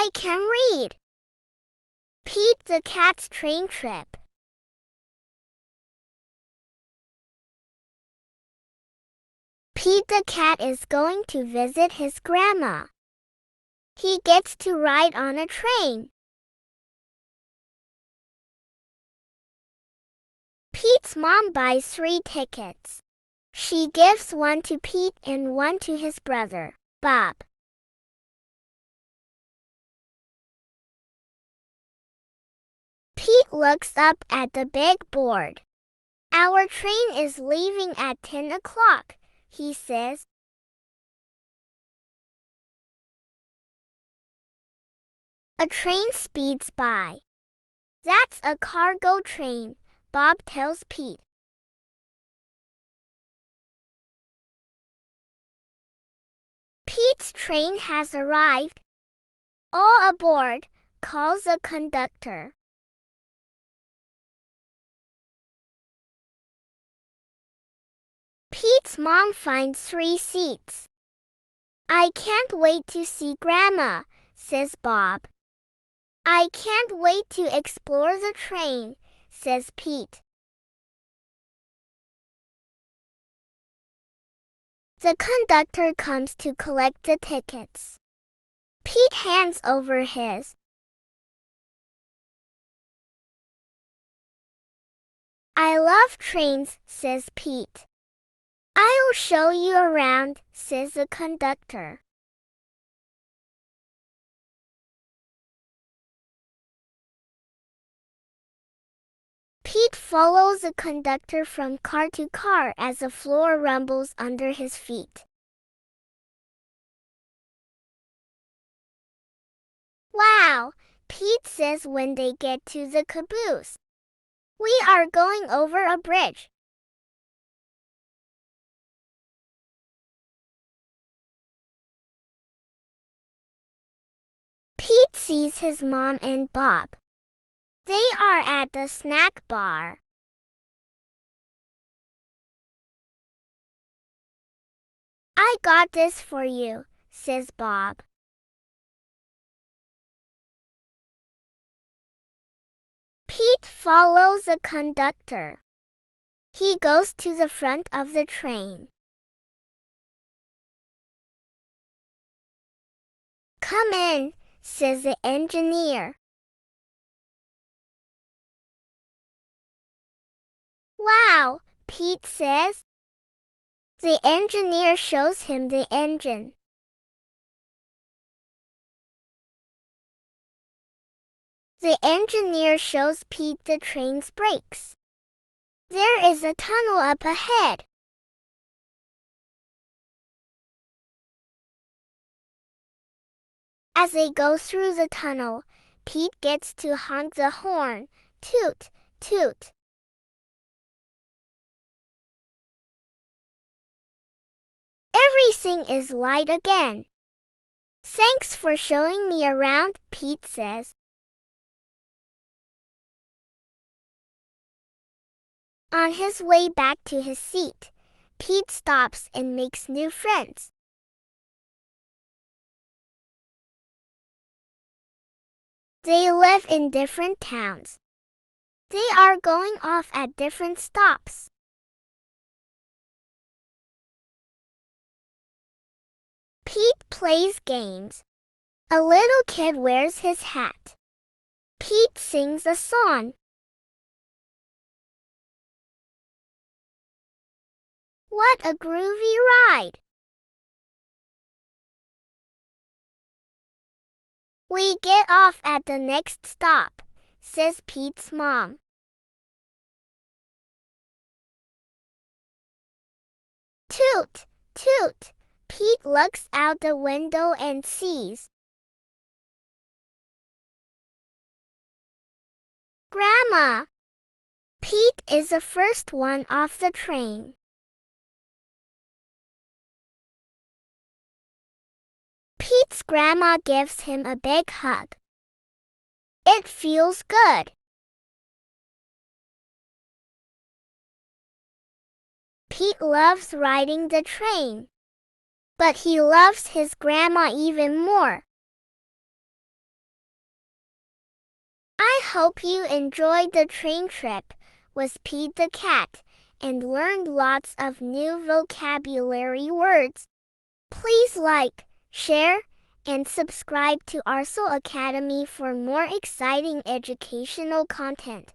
I can read. Pete the cat's train trip. Pete the cat is going to visit his grandma. He gets to ride on a train. Pete's mom buys 3 tickets. She gives one to Pete and one to his brother, Bob. Pete looks up at the big board. Our train is leaving at 10 o'clock, he says. A train speeds by. That's a cargo train, Bob tells Pete. Pete's train has arrived. All aboard, calls the conductor. Pete's mom finds 3 seats. I can't wait to see Grandma, says Bob. I can't wait to explore the train, says Pete. The conductor comes to collect the tickets. Pete hands over his. I love trains, says Pete. I'll show you around, says the conductor. Pete follows the conductor from car to car as the floor rumbles under his feet. Wow, Pete says when they get to the caboose. We are going over a bridge. Pete sees his mom and Bob. They are at the snack bar. I got this for you, says Bob. Pete follows the conductor. He goes to the front of the train. Come in, says the engineer. Wow, Pete says. The engineer shows him the engine. The engineer shows Pete the train's brakes. There is a tunnel up ahead. As they go through the tunnel, Pete gets to honk the horn. Toot, toot. Everything is light again. Thanks for showing me around, Pete says. On his way back to his seat, Pete stops and makes new friends. They live in different towns. They are going off at different stops. Pete plays games. A little kid wears his hat. Pete sings a song. What a groovy ride! We get off at the next stop, says Pete's mom. Toot, toot. Pete looks out the window and sees Grandma. Pete is the first one off the train. Pete's grandma gives him a big hug. It feels good. Pete loves riding the train. But he loves his grandma even more. hope you enjoyed the train trip with Pete the cat and learned lots of new vocabulary words. Please like, share, and subscribe to Arsal Academy for more exciting educational content.